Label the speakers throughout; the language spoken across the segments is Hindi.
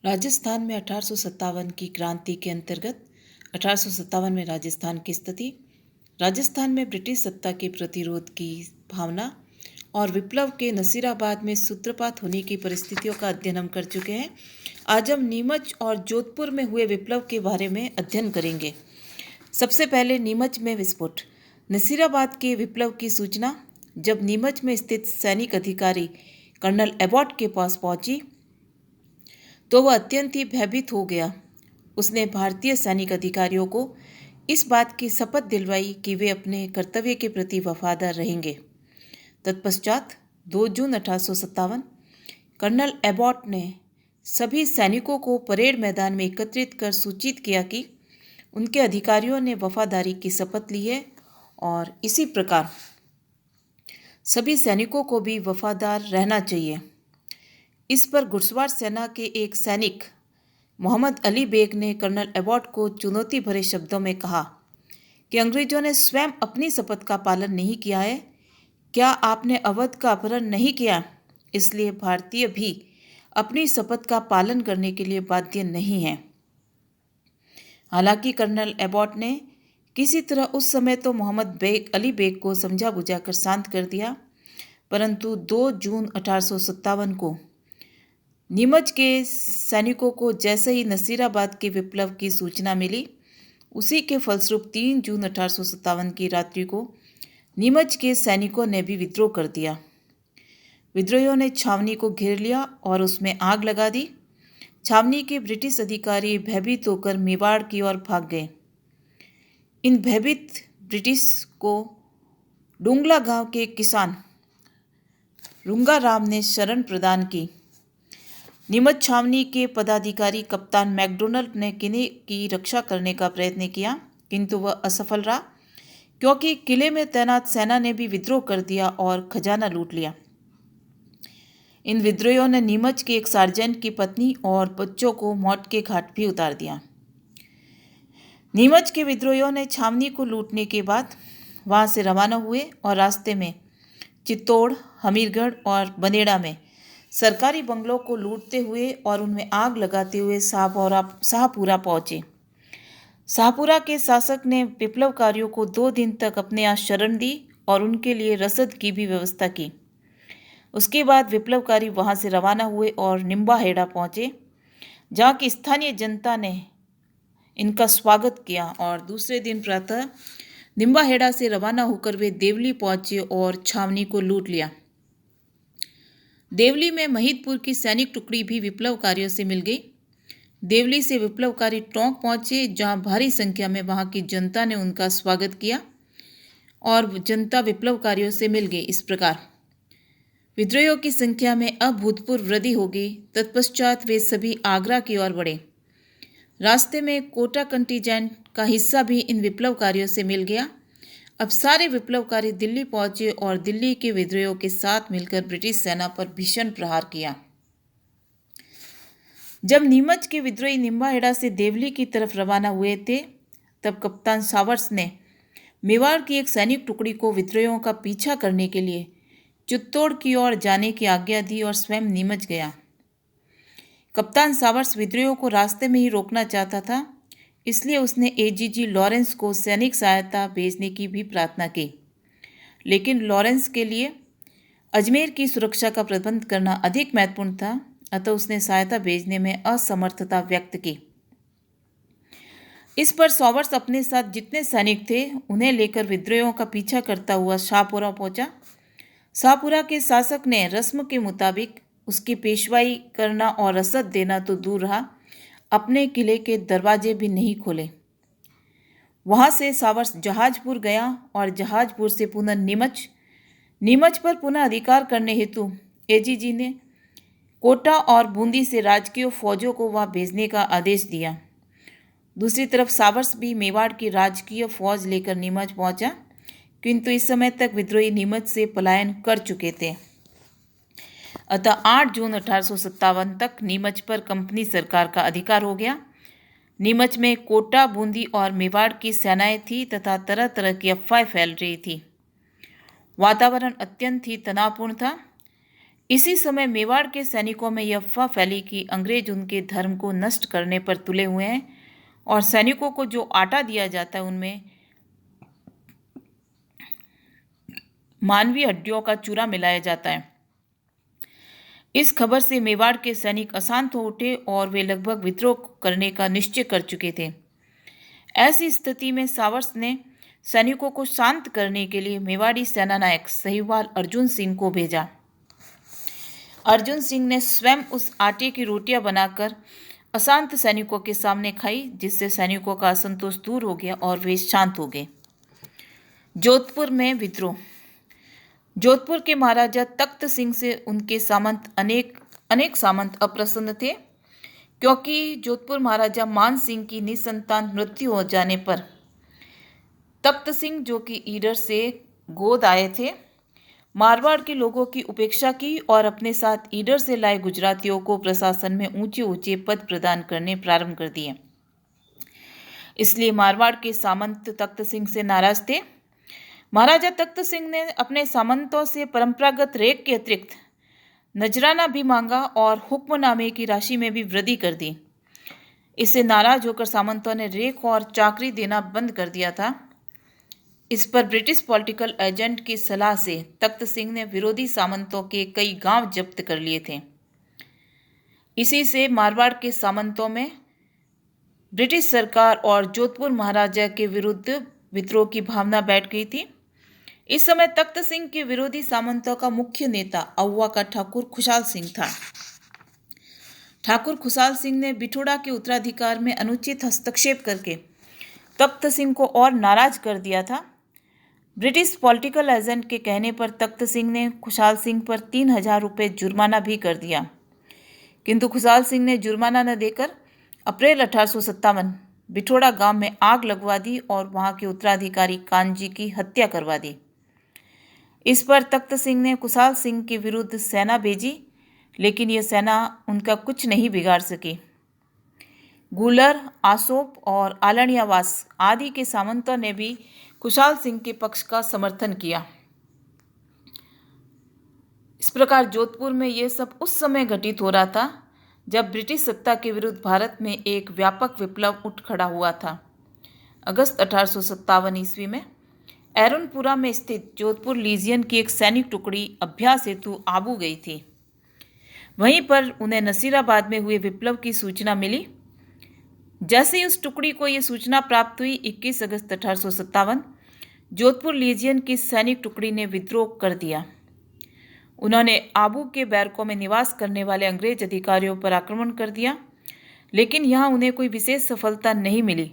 Speaker 1: राजस्थान में 1857 की क्रांति के अंतर्गत 1857 में राजस्थान की स्थिति। राजस्थान में ब्रिटिश सत्ता के प्रतिरोध की भावना और विप्लव के नसीराबाद में सूत्रपात होने की परिस्थितियों का अध्ययन हम कर चुके हैं। आज हम नीमच और जोधपुर में हुए विप्लव के बारे में अध्ययन करेंगे। सबसे पहले नीमच में विस्फोट। नसीराबाद के विप्लव की सूचना जब नीमच में स्थित सैनिक अधिकारी कर्नल एबॉट के पास पहुंची तो वह अत्यंत ही भयभीत हो गया। उसने भारतीय सैनिक अधिकारियों को इस बात की शपथ दिलवाई कि वे अपने कर्तव्य के प्रति वफादार रहेंगे। तत्पश्चात 2 जून 1857 कर्नल एबॉट ने सभी सैनिकों को परेड मैदान में एकत्रित कर सूचित किया कि उनके अधिकारियों ने वफादारी की शपथ ली है और इसी प्रकार सभी सैनिकों को भी वफादार रहना चाहिए। इस पर घुड़सवार सेना के एक सैनिक मोहम्मद अली बेग ने कर्नल एबॉट को चुनौती भरे शब्दों में कहा कि अंग्रेजों ने स्वयं अपनी शपथ का पालन नहीं किया है। क्या आपने अवध का अपहरण नहीं किया? इसलिए भारतीय भी अपनी शपथ का पालन करने के लिए बाध्य नहीं हैं। हालांकि कर्नल एबॉट ने किसी तरह उस समय तो मोहम्मद अली बेग को समझा बुझाकर शांत कर दिया, परंतु 2 जून 1857 को नीमच के सैनिकों को जैसे ही नसीराबाद के विप्लव की सूचना मिली, उसी के फलस्वरूप 3 जून 1857 की रात्रि को नीमच के सैनिकों ने भी विद्रोह कर दिया। विद्रोहियों ने छावनी को घेर लिया और उसमें आग लगा दी। छावनी के ब्रिटिश अधिकारी भयभीत होकर मेवाड़ की ओर भाग गए। इन भयभीत ब्रिटिश को डुंगला गांव के किसान रुंगा राम ने शरण प्रदान की। नीमच छावनी के पदाधिकारी कप्तान मैकडोनल्ड ने किले की रक्षा करने का प्रयत्न किया, किंतु वह असफल रहा क्योंकि किले में तैनात सेना ने भी विद्रोह कर दिया और खजाना लूट लिया। इन विद्रोहियों ने नीमच के एक सार्जेंट की पत्नी और बच्चों को मौत के घाट भी उतार दिया। नीमच के विद्रोहियों ने छावनी को लूटने के बाद वहां से रवाना हुए और रास्ते में चित्तौड़, हमीरगढ़ और बनेड़ा में सरकारी बंगलों को लूटते हुए और उनमें आग लगाते हुए शाहपुरा पहुंचे। शाहपुरा के शासक ने विप्लवकारियों को 2 दिन तक अपने यहाँ शरण दी और उनके लिए रसद की भी व्यवस्था की। उसके बाद विप्लवकारी वहां से रवाना हुए और निम्बाहेड़ा पहुंचे, जहाँ की स्थानीय जनता ने इनका स्वागत किया और दूसरे दिन प्रातः निम्बाहेड़ा से रवाना होकर वे देवली पहुंचे और छावनी को लूट लिया। देवली में महिदपुर की सैनिक टुकड़ी भी विप्लवकारियों से मिल गई। देवली से विप्लवकारी टोंक पहुंचे, जहां भारी संख्या में वहां की जनता ने उनका स्वागत किया और जनता विप्लवकारियों से मिल गई। इस प्रकार विद्रोहियों की संख्या में अभूतपूर्व वृद्धि हो गई। तत्पश्चात वे सभी आगरा की ओर बढ़े। रास्ते में कोटा कंटीजेंट का हिस्सा भी इन विप्लवकारियों से मिल गया। अब सारे विप्लवकारी दिल्ली पहुंचे और दिल्ली के विद्रोहियों के साथ मिलकर ब्रिटिश सेना पर भीषण प्रहार किया। जब नीमच के विद्रोही निम्बाहेड़ा से देवली की तरफ रवाना हुए थे, तब कप्तान सावर्स ने मेवाड़ की एक सैनिक टुकड़ी को विद्रोहियों का पीछा करने के लिए चित्तौड़ की ओर जाने की आज्ञा दी और स्वयं नीमच गया। कप्तान सावर्स विद्रोहियों को रास्ते में ही रोकना चाहता था, इसलिए उसने एजीजी लॉरेंस को सैनिक सहायता भेजने की भी प्रार्थना की, लेकिन लॉरेंस के लिए अजमेर की सुरक्षा का प्रबंध करना अधिक महत्वपूर्ण था, अतः उसने सहायता भेजने में असमर्थता व्यक्त की। इस पर सावर्स अपने साथ जितने सैनिक थे उन्हें लेकर विद्रोहियों का पीछा करता हुआ शाहपुरा पहुंचा। शाहपुरा के शासक ने रस्म के मुताबिक उसकी पेशवाई करना और रसद देना तो दूर रहा, अपने किले के दरवाजे भी नहीं खोले। वहां से सावर्स जहाजपुर गया और जहाजपुर से पुनः नीमच पर पुनः अधिकार करने हेतु एजीजी ने कोटा और बूंदी से राजकीय फौजों को वहां भेजने का आदेश दिया। दूसरी तरफ सावर्स भी मेवाड़ की राजकीय फौज लेकर नीमच पहुंचा, किंतु इस समय तक विद्रोही नीमच से पलायन कर चुके थे। अतः 8 जून 1857 तक नीमच पर कंपनी सरकार का अधिकार हो गया। नीमच में कोटा, बूंदी और मेवाड़ की सेनाएं थी तथा तरह तरह की अफवाहें फैल रही थी। वातावरण अत्यंत ही तनावपूर्ण था। इसी समय मेवाड़ के सैनिकों में यह अफवाह फैली कि अंग्रेज उनके धर्म को नष्ट करने पर तुले हुए हैं और सैनिकों को जो आटा दिया जाता है उनमें मानवीय हड्डियों का चूरा मिलाया जाता है। इस खबर से मेवाड़ के सैनिक अशांत हो उठे और वे लगभग विद्रोह करने का निश्चय कर चुके थे। ऐसी स्थिति में सावर्स ने सैनिकों को शांत करने के लिए मेवाड़ी सेनानायक साहिवाल अर्जुन सिंह को भेजा। अर्जुन सिंह ने स्वयं उस आटे की रोटियां बनाकर अशांत सैनिकों के सामने खाई, जिससे सैनिकों का असंतोष दूर हो गया और वे शांत हो गए। जोधपुर में विद्रोह। जोधपुर के महाराजा तख्त सिंह से उनके सामंत अनेक सामंत अप्रसन्न थे, क्योंकि जोधपुर महाराजा मान सिंह की निसंतान मृत्यु हो जाने पर तख्त सिंह, जो कि ईडर से गोद आए थे, मारवाड़ के लोगों की उपेक्षा की और अपने साथ ईडर से लाए गुजरातियों को प्रशासन में ऊंचे ऊंचे पद प्रदान करने प्रारंभ कर दिए। इसलिए मारवाड़ के सामंत तख्त सिंह से नाराज थे। महाराजा तख्त सिंह ने अपने सामंतों से परंपरागत रेक के अतिरिक्त नजराना भी मांगा और हुक्मनामे की राशि में भी वृद्धि कर दी। इससे नाराज होकर सामंतों ने रेक और चाकरी देना बंद कर दिया था। इस पर ब्रिटिश पॉलिटिकल एजेंट की सलाह से तख्त सिंह ने विरोधी सामंतों के कई गांव जब्त कर लिए थे। इसी से मारवाड़ के सामंतों में ब्रिटिश सरकार और जोधपुर महाराजा के विरुद्ध विद्रोह की भावना बैठ गई थी। इस समय तख्त सिंह के विरोधी सामंतों का मुख्य नेता आउवा का ठाकुर खुशाल सिंह था। ठाकुर खुशाल सिंह ने बिठोड़ा के उत्तराधिकार में अनुचित हस्तक्षेप करके तख्त सिंह को और नाराज कर दिया था। ब्रिटिश पॉलिटिकल एजेंट के कहने पर तख्त सिंह ने खुशाल सिंह पर 3000 रुपये जुर्माना भी कर दिया, किंतु खुशाल सिंह ने जुर्माना न देकर अप्रैल 1857 बिठोड़ा गांव में आग लगवा दी और वहां के उत्तराधिकारी कानजी की हत्या करवा दी। इस पर तख्त सिंह ने खुशाल सिंह के विरुद्ध सेना भेजी, लेकिन यह सेना उनका कुछ नहीं बिगाड़ सकी। गुलर, आसोप और आलणियावास आदि के सामंतों ने भी खुशाल सिंह के पक्ष का समर्थन किया। इस प्रकार जोधपुर में यह सब उस समय घटित हो रहा था जब ब्रिटिश सत्ता के विरुद्ध भारत में एक व्यापक विप्लव उठ खड़ा हुआ था। अगस्त 1857 ईस्वी में एरनपुरा में स्थित जोधपुर लीजियन की एक सैनिक टुकड़ी अभ्यास हेतु आबू गई थी। वहीं पर उन्हें नसीराबाद में हुए विप्लव की सूचना मिली। जैसे ही उस टुकड़ी को यह सूचना प्राप्त हुई, 21 अगस्त 1857 जोधपुर लीजियन की सैनिक टुकड़ी ने विद्रोह कर दिया। उन्होंने आबू के बैरकों में निवास करने वाले अंग्रेज अधिकारियों पर आक्रमण कर दिया, लेकिन यहां उन्हें कोई विशेष सफलता नहीं मिली।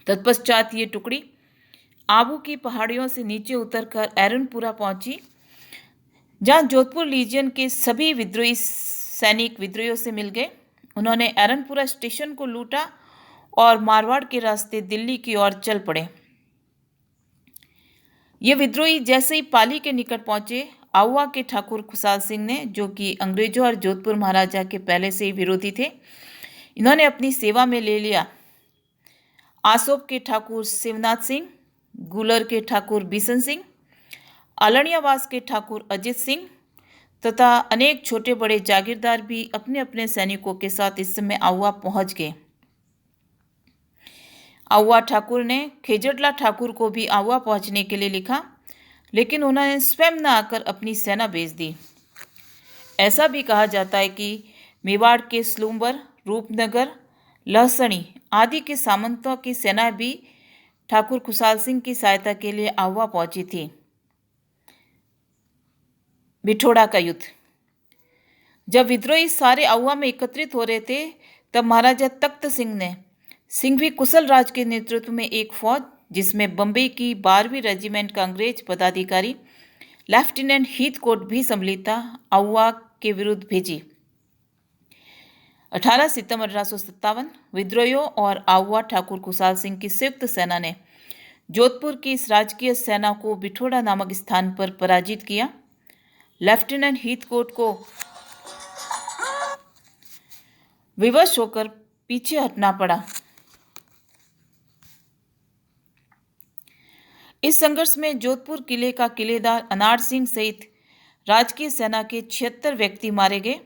Speaker 1: तत्पश्चात ये टुकड़ी आबू की पहाड़ियों से नीचे उतरकर एरनपुरा पहुंची, जहां जोधपुर लीजियन के सभी विद्रोही सैनिक विद्रोहियों से मिल गए। उन्होंने एरनपुरा स्टेशन को लूटा और मारवाड़ के रास्ते दिल्ली की ओर चल पड़े। ये विद्रोही जैसे ही पाली के निकट पहुंचे, आउवा के ठाकुर खुशाल सिंह ने, जो कि अंग्रेजों और जोधपुर महाराजा के पहले से ही विरोधी थे, इन्होंने अपनी सेवा में ले लिया आसोप के ठाकुर शिवनाथ सिंह, गुलर के ठाकुर बिशन सिंह, आलणियावास के ठाकुर अजित सिंह तथा अनेक छोटे बड़े जागीरदार भी अपने अपने सैनिकों के साथ इस समय आउवा पहुंच गए। आउवा ठाकुर ने खेजड़ला ठाकुर को भी आउवा पहुंचने के लिए लिखा, लेकिन उन्होंने स्वयं न आकर अपनी सेना भेज दी। ऐसा भी कहा जाता है कि मेवाड़ के स्लूम्बर, रूपनगर, लहसणी आदि के सामंतों की सेना भी ठाकुर खुशाल सिंह की सहायता के लिए आउवा पहुंची थी। बिठोड़ा का युद्ध। जब विद्रोही सारे आउवा में एकत्रित हो रहे थे, तब महाराजा तख्त सिंह ने सिंघवी कुशल राज के नेतृत्व में एक फौज, जिसमें बम्बई की 12वीं रेजिमेंट का अंग्रेज पदाधिकारी लेफ्टिनेंट हीथकोट भी सम्मिलित था, आउवा के विरुद्ध भेजी। 18 सितंबर 1857 विद्रोहियों और आउवा ठाकुर खुशाल सिंह की संयुक्त सेना ने जोधपुर की इस राजकीय सेना को बिठोड़ा नामक स्थान पर पराजित किया। लेफ्टिनेंट हीथकोट को विवश होकर पीछे हटना पड़ा। इस संघर्ष में जोधपुर किले का किलेदार अनार सिंह सहित राजकीय सेना के 76 व्यक्ति मारे गए।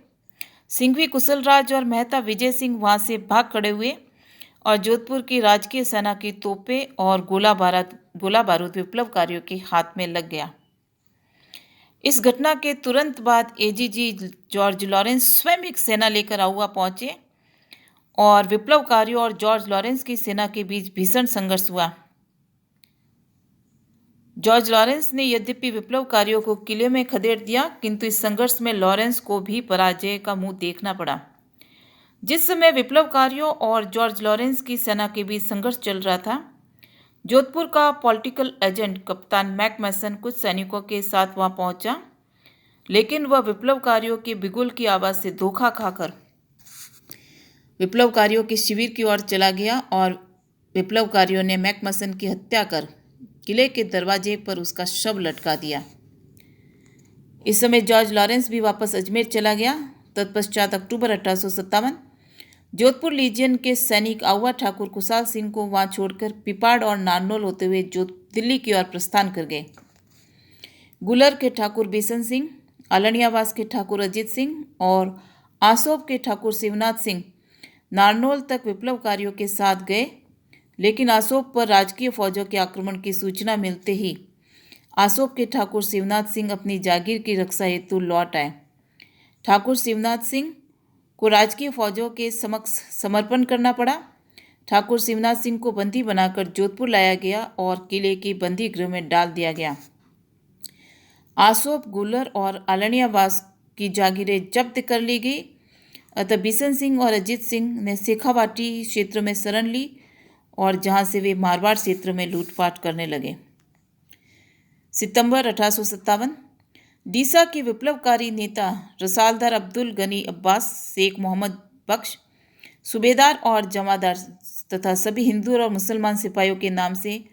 Speaker 1: सिंघवी कुशलराज और मेहता विजय सिंह वहां से भाग खड़े हुए और जोधपुर की राजकीय सेना की तोपें और गोला बारूद विप्लवकारियों के हाथ में लग गया। इस घटना के तुरंत बाद एजीजी जॉर्ज लॉरेंस स्वयं एक सेना लेकर आहुआ पहुंचे और विप्लवकारियों और जॉर्ज लॉरेंस की सेना के बीच भीषण संघर्ष हुआ। जॉर्ज लॉरेंस ने यद्यपि विप्लवकारियों को किले में खदेड़ दिया, किंतु इस संघर्ष में लॉरेंस को भी पराजय का मुंह देखना पड़ा। जिस समय विप्लवकारियों और जॉर्ज लॉरेंस की सेना के बीच संघर्ष चल रहा था, जोधपुर का पॉलिटिकल एजेंट कप्तान मैकमैसन कुछ सैनिकों के साथ वहां पहुंचा, लेकिन वह विप्लवकारियों के बिगुल की आवाज से धोखा खाकर विप्लवकारियों के शिविर की ओर चला गया और विप्लवकारियों ने मैकमैसन की हत्या कर किले के दरवाजे पर उसका शव लटका दिया। इस समय जॉर्ज लॉरेंस भी वापस अजमेर चला गया। तत्पश्चात अक्टूबर 1857 जोधपुर लीजियन के सैनिक आहुआ ठाकुर कुशाल सिंह को वहां छोड़कर पिपाड़ और नारनौल होते हुए दिल्ली की ओर प्रस्थान कर गए। गुलर के ठाकुर बिशन सिंह, अलनियावास के ठाकुर अजीत सिंह और आसोब के ठाकुर शिवनाथ सिंह नारनौल तक विप्लवकारियों के साथ गए, लेकिन आसोब पर राजकीय फौजों के आक्रमण की सूचना मिलते ही आसोब के ठाकुर शिवनाथ सिंह अपनी जागीर की रक्षा हेतु लौट आए। ठाकुर शिवनाथ सिंह को राजकीय फौजों के समक्ष समर्पण करना पड़ा। ठाकुर शिवनाथ सिंह को बंदी बनाकर जोधपुर लाया गया और किले की बंदी गृह में डाल दिया गया। आसोब, गुलर और अलनियावास की जागीरें जब्त कर ली गई। अतः बिशन सिंह और अजीत सिंह ने शेखावाटी क्षेत्र में शरण ली और जहां से वे मारवाड़ क्षेत्र में लूटपाट करने लगे। सितंबर 1857 डीसा के विप्लवकारी नेता रसालदार अब्दुल गनी अब्बास, शेख मोहम्मद बख्श, सूबेदार और जमादार तथा सभी हिंदू और मुसलमान सिपाहियों के नाम से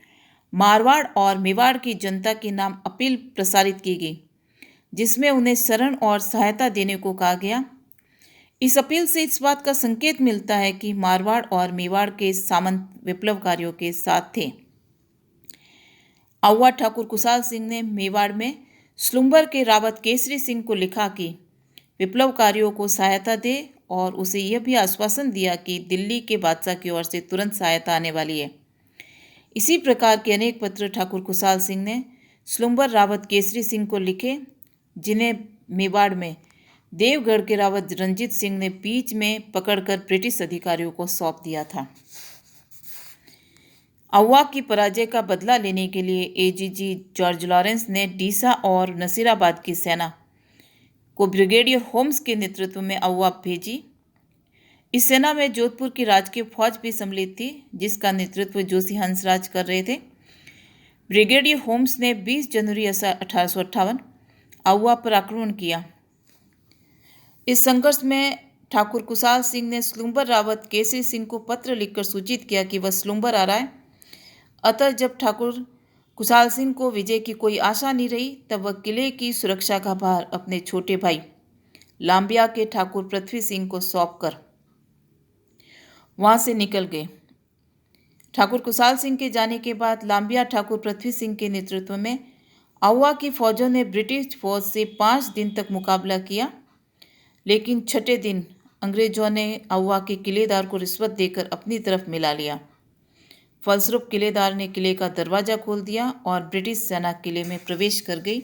Speaker 1: मारवाड़ और मेवाड़ की जनता के नाम अपील प्रसारित की गई, जिसमें उन्हें शरण और सहायता देने को कहा गया। इस अपील से इस बात का संकेत मिलता है कि मारवाड़ और मेवाड़ के सामंत विप्लवकारियों के साथ थे। आहुआ ठाकुर कुशाल सिंह ने मेवाड़ में स्लुम्बर के रावत केसरी सिंह को लिखा कि विप्लवकारियों को सहायता दे और उसे यह भी आश्वासन दिया कि दिल्ली के बादशाह की ओर से तुरंत सहायता आने वाली है। इसी प्रकार के अनेक पत्र ठाकुर कुशाल सिंह ने स्लुम्बर रावत केसरी सिंह को लिखे, जिन्हें मेवाड़ में देवगढ़ के रावत रंजीत सिंह ने बीच में पकड़कर ब्रिटिश अधिकारियों को सौंप दिया था। आहुआ की पराजय का बदला लेने के लिए एजीजी जॉर्ज लॉरेंस ने डीसा और नसीराबाद की सेना को ब्रिगेडियर होम्स के नेतृत्व में आहुआ भेजी। इस सेना में जोधपुर की राजकीय फौज भी सम्मिलित थी, जिसका नेतृत्व जोशी हंसराज कर रहे थे। ब्रिगेडियर होम्स ने 20 जनवरी 1858 आहुआ पर आक्रमण किया। इस संघर्ष में ठाकुर कुशाल सिंह ने स्लुम्बर रावत केसरी सिंह को पत्र लिखकर सूचित किया कि वह स्लुम्बर आ रहा है। अतः जब ठाकुर कुशाल सिंह को विजय की कोई आशा नहीं रही, तब वह किले की सुरक्षा का भार अपने छोटे भाई लांबिया के ठाकुर पृथ्वी सिंह को सौंपकर वहां से निकल गए। ठाकुर कुशाल सिंह के जाने के बाद लांबिया ठाकुर पृथ्वी सिंह के नेतृत्व में आहुआ की फौजों ने ब्रिटिश फौज से 5 दिन तक मुकाबला किया, लेकिन छठे दिन अंग्रेजों ने आहुआ के किलेदार को रिश्वत देकर अपनी तरफ मिला लिया। फलस्वरूप किलेदार ने किले का दरवाजा खोल दिया और ब्रिटिश सेना किले में प्रवेश कर गई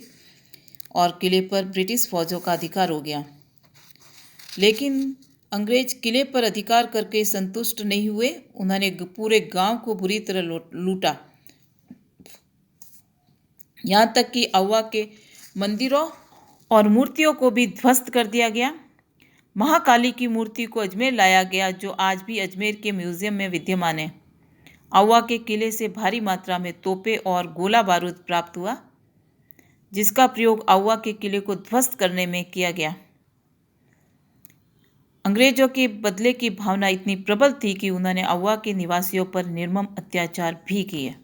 Speaker 1: और किले पर ब्रिटिश फौजों का अधिकार हो गया। लेकिन अंग्रेज किले पर अधिकार करके संतुष्ट नहीं हुए। उन्होंने पूरे गांव को बुरी तरह लूटा, यहाँ तक कि आहुआ के मंदिरों और मूर्तियों को भी ध्वस्त कर दिया गया। महाकाली की मूर्ति को अजमेर लाया गया, जो आज भी अजमेर के म्यूजियम में विद्यमान है। आहुआ के किले से भारी मात्रा में तोपें और गोला बारूद प्राप्त हुआ, जिसका प्रयोग आहुआ के किले को ध्वस्त करने में किया गया। अंग्रेजों के बदले की भावना इतनी प्रबल थी कि उन्होंने आहुआ के निवासियों पर निर्मम अत्याचार भी किए।